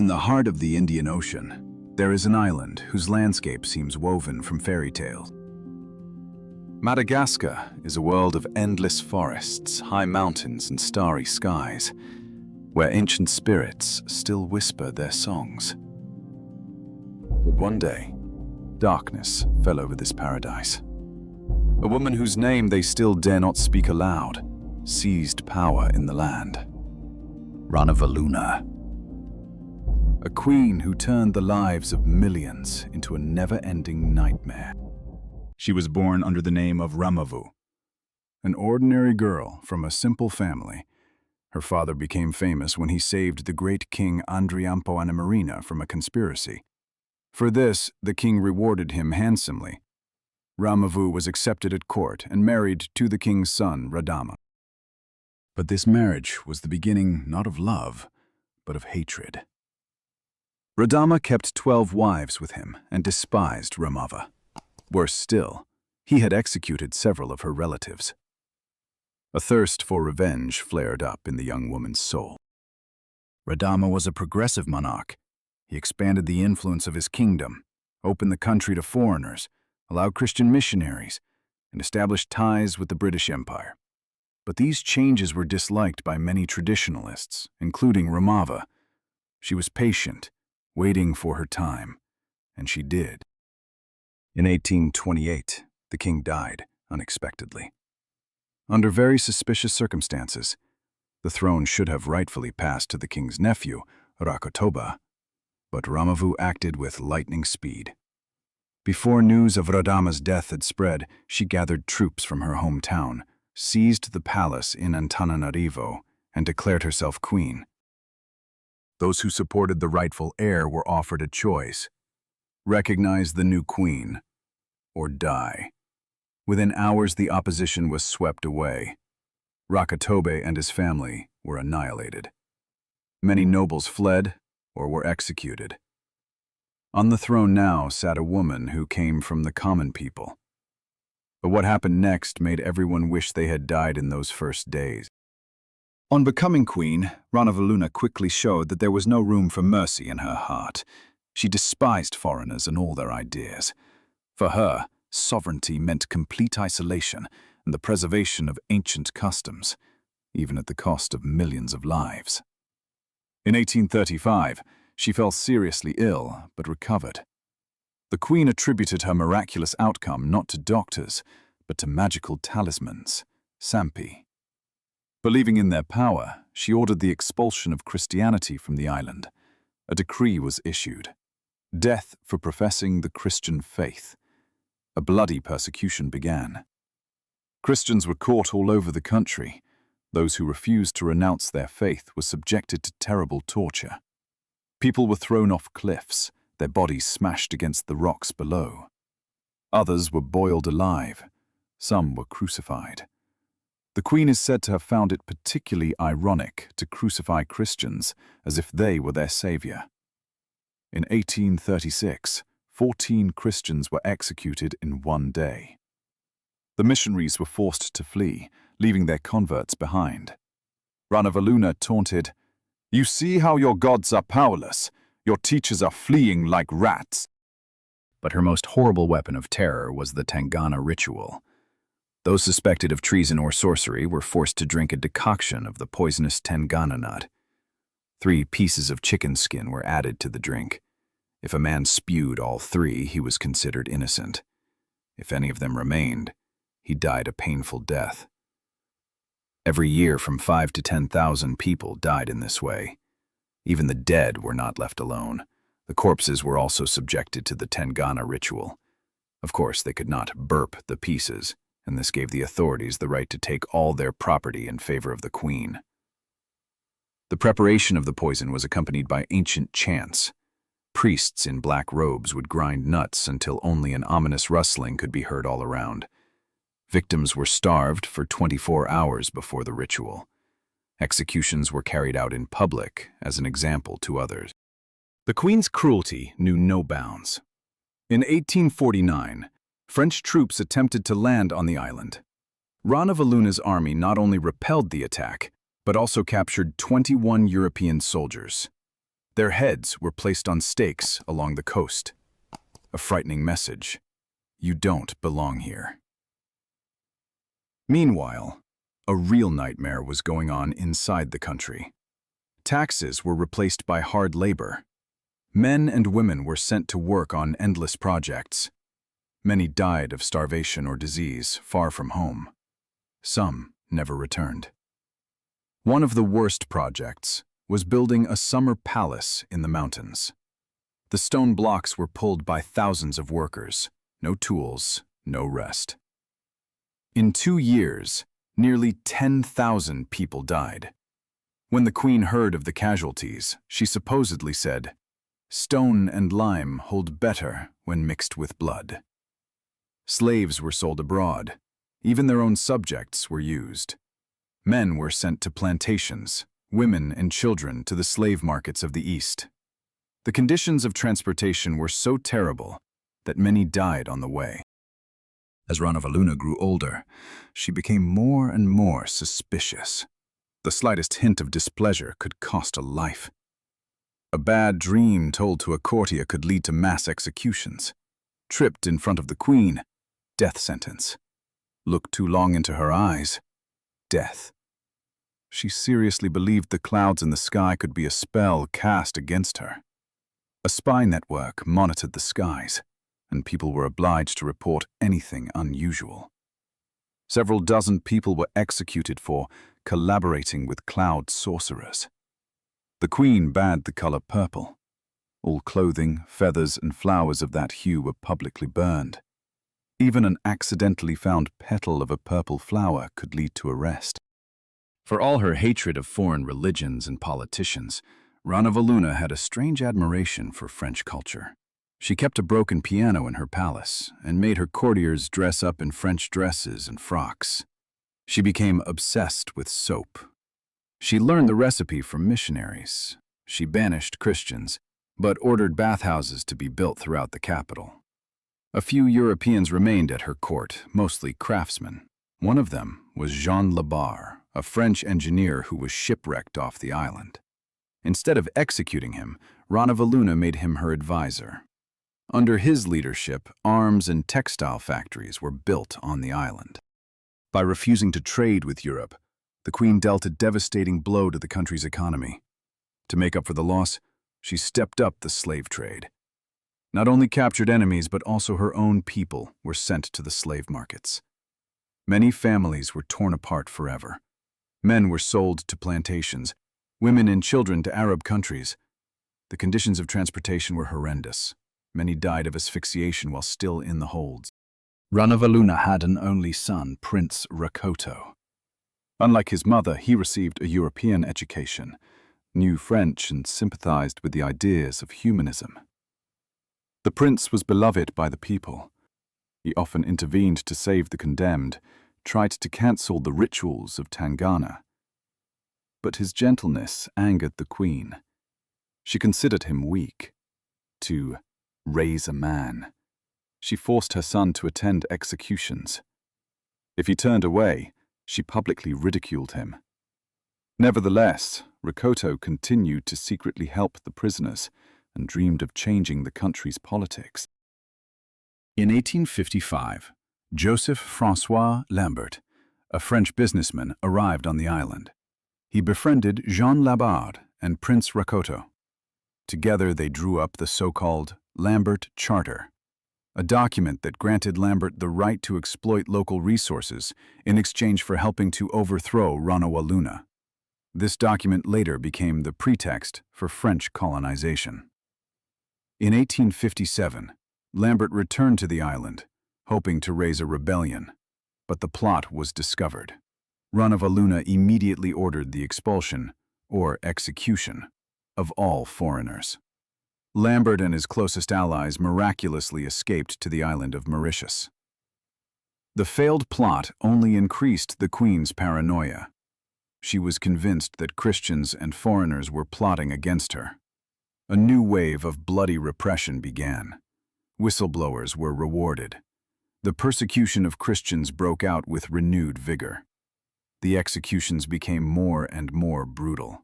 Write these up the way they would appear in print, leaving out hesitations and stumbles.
In the heart of the Indian Ocean, there is an island whose landscape seems woven from fairy tales. Madagascar is a world of endless forests, high mountains, and starry skies, where ancient spirits still whisper their songs. But one day, darkness fell over this paradise. A woman whose name they still dare not speak aloud seized power in the land. Ranavaluna, a queen who turned the lives of millions into a never-ending nightmare. She was born under the name of Ramavu, an ordinary girl from a simple family. Her father became famous when he saved the great king Marina from a conspiracy. For this, the king rewarded him handsomely. Ramavu was accepted at court and married to the king's son, Radama. But this marriage was the beginning not of love, but of hatred. Radama kept 12 wives with him and despised Ramavu. Worse still, he had executed several of her relatives. A thirst for revenge flared up in the young woman's soul. Radama was a progressive monarch. He expanded the influence of his kingdom, opened the country to foreigners, allowed Christian missionaries, and established ties with the British Empire. But these changes were disliked by many traditionalists, including Ramavu. She was patient, waiting for her time, and she did. In 1828, the king died unexpectedly. Under very suspicious circumstances, the throne should have rightfully passed to the king's nephew, Rakotoba, but Ramavu acted with lightning speed. Before news of Radama's death had spread, she gathered troops from her hometown, seized the palace in Antananarivo, and declared herself queen. Those who supported the rightful heir were offered a choice: recognize the new queen, or die. Within hours, the opposition was swept away. Rakotobe and his family were annihilated. Many nobles fled or were executed. On the throne now sat a woman who came from the common people. But what happened next made everyone wish they had died in those first days. On becoming queen, Ranavaluna quickly showed that there was no room for mercy in her heart. She despised foreigners and all their ideas. For her, sovereignty meant complete isolation and the preservation of ancient customs, even at the cost of millions of lives. In 1835, she fell seriously ill, but recovered. The queen attributed her miraculous outcome not to doctors, but to magical talismans, sampi. Believing in their power, she ordered the expulsion of Christianity from the island. A decree was issued: death for professing the Christian faith. A bloody persecution began. Christians were caught all over the country. Those who refused to renounce their faith were subjected to terrible torture. People were thrown off cliffs, their bodies smashed against the rocks below. Others were boiled alive. Some were crucified. The queen is said to have found it particularly ironic to crucify Christians as if they were their savior. In 1836, 14 Christians were executed in one day. The missionaries were forced to flee, leaving their converts behind. Ranavaluna taunted, "You see how your gods are powerless. Your teachers are fleeing like rats." But her most horrible weapon of terror was the Tangana ritual. Those suspected of treason or sorcery were forced to drink a decoction of the poisonous Tangana nut. 3 pieces of chicken skin were added to the drink. If a man spewed all 3, he was considered innocent. If any of them remained, he died a painful death. Every year, from 5,000 to 10,000 people died in this way. Even the dead were not left alone. The corpses were also subjected to the Tangana ritual. Of course, they could not burp the pieces, and this gave the authorities the right to take all their property in favor of the queen. The preparation of the poison was accompanied by ancient chants. Priests in black robes would grind nuts until only an ominous rustling could be heard all around. Victims were starved for 24 hours before the ritual. Executions were carried out in public as an example to others. The queen's cruelty knew no bounds. In 1849, French troops attempted to land on the island. Ranavaluna's army not only repelled the attack, but also captured 21 European soldiers. Their heads were placed on stakes along the coast. A frightening message: you don't belong here. Meanwhile, a real nightmare was going on inside the country. Taxes were replaced by hard labor. Men and women were sent to work on endless projects. Many died of starvation or disease far from home. Some never returned. One of the worst projects was building a summer palace in the mountains. The stone blocks were pulled by thousands of workers. No tools, no rest. In 2 years, nearly 10,000 people died. When the queen heard of the casualties, she supposedly said, "Stone and lime hold better when mixed with blood." Slaves were sold abroad. Even their own subjects were used. Men were sent to plantations, women and children to the slave markets of the East. The conditions of transportation were so terrible that many died on the way. As Ranavaluna grew older, she became more and more suspicious. The slightest hint of displeasure could cost a life. A bad dream told to a courtier could lead to mass executions. Tripped in front of the queen, death sentence. Looked too long into her eyes, death. She seriously believed the clouds in the sky could be a spell cast against her. A spy network monitored the skies, and people were obliged to report anything unusual. Several dozen people were executed for collaborating with cloud sorcerers. The queen banned the color purple. All clothing, feathers, and flowers of that hue were publicly burned. Even an accidentally found petal of a purple flower could lead to arrest. For all her hatred of foreign religions and politicians, Ranavaluna had a strange admiration for French culture. She kept a broken piano in her palace and made her courtiers dress up in French dresses and frocks. She became obsessed with soap. She learned the recipe from missionaries. She banished Christians, but ordered bathhouses to be built throughout the capital. A few Europeans remained at her court, mostly craftsmen. One of them was Jean Labarre, a French engineer who was shipwrecked off the island. Instead of executing him, Ranavaluna made him her advisor. Under his leadership, arms and textile factories were built on the island. By refusing to trade with Europe, the queen dealt a devastating blow to the country's economy. To make up for the loss, she stepped up the slave trade. Not only captured enemies, but also her own people were sent to the slave markets. Many families were torn apart forever. Men were sold to plantations, women and children to Arab countries. The conditions of transportation were horrendous. Many died of asphyxiation while still in the holds. Ranavaluna had an only son, Prince Rakoto. Unlike his mother, he received a European education, knew French, and sympathized with the ideas of humanism. The prince was beloved by the people. He often intervened to save the condemned, tried to cancel the rituals of Tangana. But his gentleness angered the queen. She considered him weak. To raise a man, she forced her son to attend executions. If he turned away, she publicly ridiculed him. Nevertheless, Rakoto continued to secretly help the prisoners and dreamed of changing the country's politics. In 1855, Joseph François Lambert, a French businessman, arrived on the island. He befriended Jean Labarre and Prince Rakoto. Together they drew up the so-called Lambert Charter, a document that granted Lambert the right to exploit local resources in exchange for helping to overthrow Ranavaluna. This document later became the pretext for French colonization. In 1857, Lambert returned to the island, hoping to raise a rebellion, but the plot was discovered. Ranavaluna immediately ordered the expulsion, or execution, of all foreigners. Lambert and his closest allies miraculously escaped to the island of Mauritius. The failed plot only increased the queen's paranoia. She was convinced that Christians and foreigners were plotting against her. A new wave of bloody repression began. Whistleblowers were rewarded. The persecution of Christians broke out with renewed vigor. The executions became more and more brutal.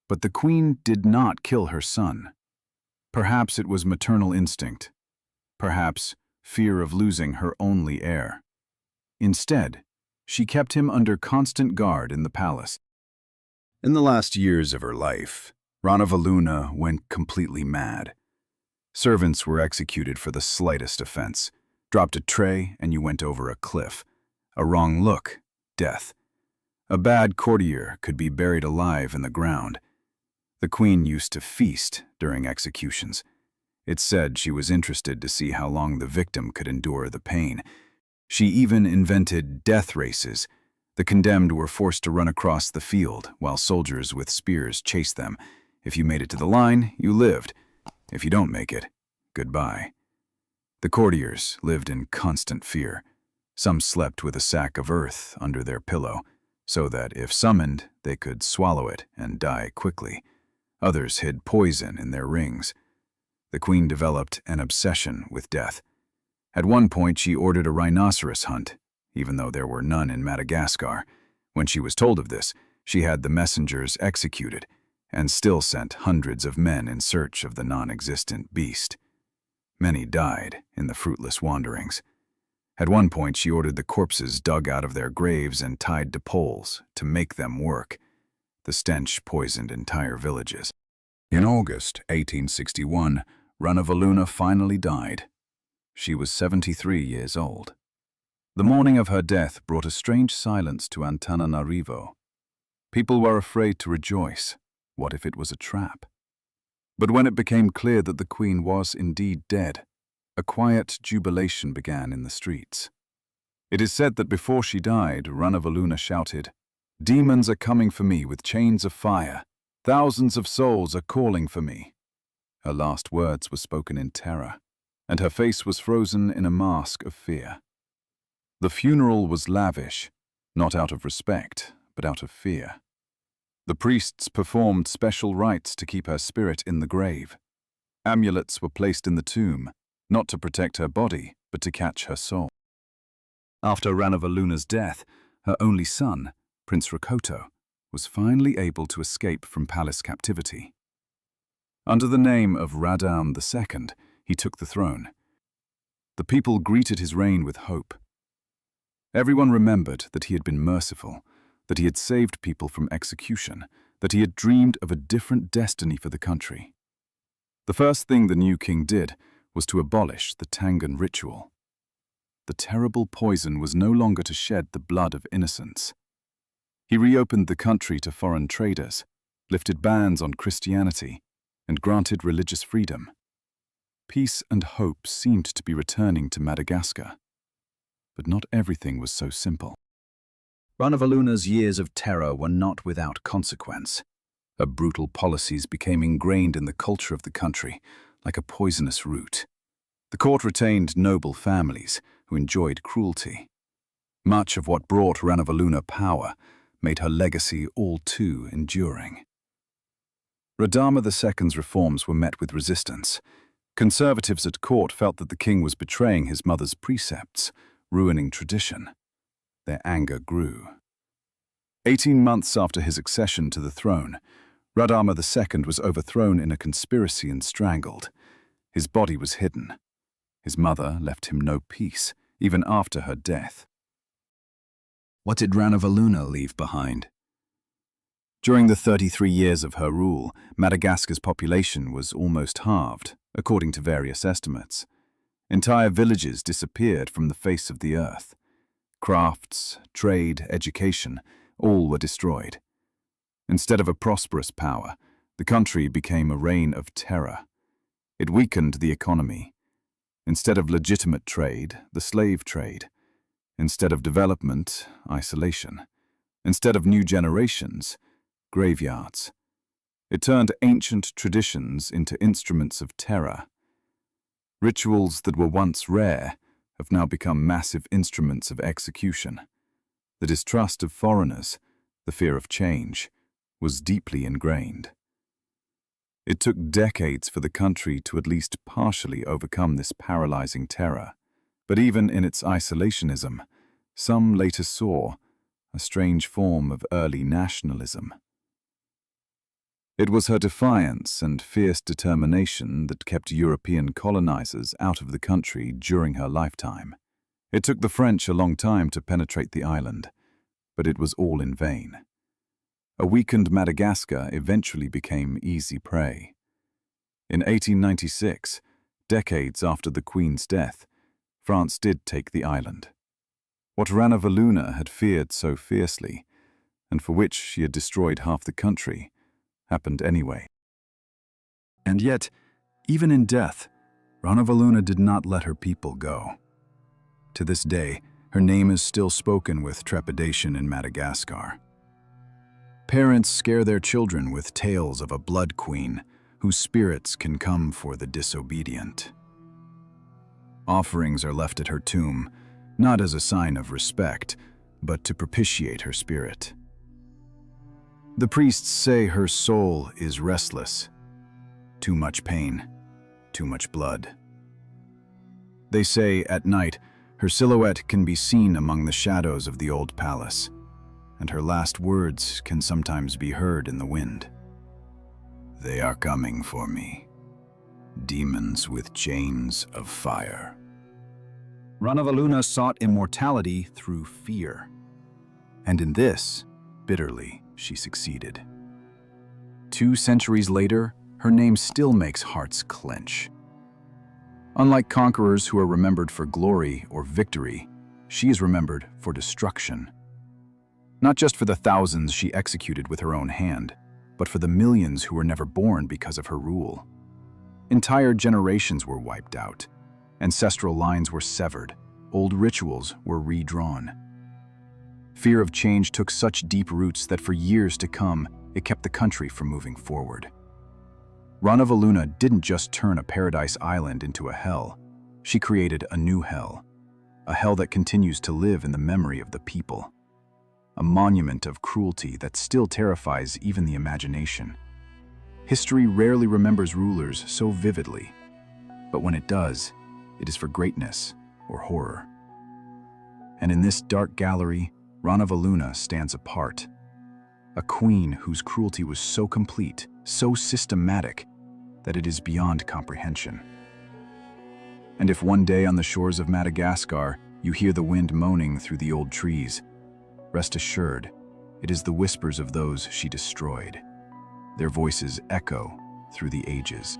But the queen did not kill her son. Perhaps it was maternal instinct. Perhaps fear of losing her only heir. Instead, she kept him under constant guard in the palace. In the last years of her life, Ranavaluna went completely mad. Servants were executed for the slightest offense. Dropped a tray and you went over a cliff. A wrong look, death. A bad courtier could be buried alive in the ground. The queen used to feast during executions. It's said she was interested to see how long the victim could endure the pain. She even invented death races. The condemned were forced to run across the field while soldiers with spears chased them. If you made it to the line, you lived. If you don't make it, goodbye. The courtiers lived in constant fear. Some slept with a sack of earth under their pillow, so that if summoned, they could swallow it and die quickly. Others hid poison in their rings. The queen developed an obsession with death. At one point, she ordered a rhinoceros hunt, even though there were none in Madagascar. When she was told of this, she had the messengers executed and still sent hundreds of men in search of the non-existent beast. Many died in the fruitless wanderings. At one point, she ordered the corpses dug out of their graves and tied to poles to make them work. The stench poisoned entire villages. In August 1861, Ranavaluna finally died. She was 73 years old. The morning of her death brought a strange silence to Antananarivo. People were afraid to rejoice. What if it was a trap? But when it became clear that the queen was indeed dead, a quiet jubilation began in the streets. It is said that before she died, Ranavaluna shouted, "Demons are coming for me with chains of fire. Thousands of souls are calling for me." Her last words were spoken in terror, and her face was frozen in a mask of fear. The funeral was lavish, not out of respect, but out of fear. The priests performed special rites to keep her spirit in the grave. Amulets were placed in the tomb, not to protect her body, but to catch her soul. After Ranavaluna's death, her only son, Prince Rakoto, was finally able to escape from palace captivity. Under the name of Radam II, he took the throne. The people greeted his reign with hope. Everyone remembered that he had been merciful, that he had saved people from execution, that he had dreamed of a different destiny for the country. The first thing the new king did was to abolish the Tangan ritual. The terrible poison was no longer to shed the blood of innocents. He reopened the country to foreign traders, lifted bans on Christianity, and granted religious freedom. Peace and hope seemed to be returning to Madagascar. But not everything was so simple. Ranavaluna's years of terror were not without consequence. Her brutal policies became ingrained in the culture of the country, like a poisonous root. The court retained noble families who enjoyed cruelty. Much of what brought Ranavaluna power made her legacy all too enduring. Radama II's reforms were met with resistance. Conservatives at court felt that the king was betraying his mother's precepts, ruining tradition. Their anger grew. 18 months after his accession to the throne, Radama II was overthrown in a conspiracy and strangled. His body was hidden. His mother left him no peace, even after her death. What did Ranavaluna leave behind? During the 33 years of her rule, Madagascar's population was almost halved, according to various estimates. Entire villages disappeared from the face of the earth. Crafts, trade, education, all were destroyed. Instead of a prosperous power, the country became a reign of terror. It weakened the economy. Instead of legitimate trade, the slave trade. Instead of development, isolation. Instead of new generations, graveyards. It turned ancient traditions into instruments of terror. Rituals that were once rare have now become massive instruments of execution. The distrust of foreigners, the fear of change, was deeply ingrained. It took decades for the country to at least partially overcome this paralyzing terror, but even in its isolationism, some later saw a strange form of early nationalism. It was her defiance and fierce determination that kept European colonizers out of the country during her lifetime. It took the French a long time to penetrate the island, but it was all in vain. A weakened Madagascar eventually became easy prey. In 1896, decades after the Queen's death, France did take the island. What Ranavaluna had feared so fiercely, and for which she had destroyed half the country, happened anyway. And yet, even in death, Ranavaluna did not let her people go. To this day, her name is still spoken with trepidation in Madagascar. Parents scare their children with tales of a blood queen whose spirits can come for the disobedient. Offerings are left at her tomb, not as a sign of respect, but to propitiate her spirit. The priests say her soul is restless. Too much pain, too much blood. They say at night her silhouette can be seen among the shadows of the old palace, and her last words can sometimes be heard in the wind. They are coming for me, demons with chains of fire. Ranavaluna sought immortality through fear, and in this, bitterly, she succeeded. 2 centuries later, her name still makes hearts clench. Unlike conquerors who are remembered for glory or victory, she is remembered for destruction. Not just for the thousands she executed with her own hand, but for the millions who were never born because of her rule. Entire generations were wiped out. Ancestral lines were severed. Old rituals were redrawn. Fear of change took such deep roots that for years to come, it kept the country from moving forward. Ranavaluna didn't just turn a paradise island into a hell. She created a new hell. A hell that continues to live in the memory of the people. A monument of cruelty that still terrifies even the imagination. History rarely remembers rulers so vividly, but when it does, it is for greatness or horror. And in this dark gallery, Ranavaluna stands apart. A queen whose cruelty was so complete, so systematic, that it is beyond comprehension. And if one day on the shores of Madagascar you hear the wind moaning through the old trees, rest assured, it is the whispers of those she destroyed. Their voices echo through the ages.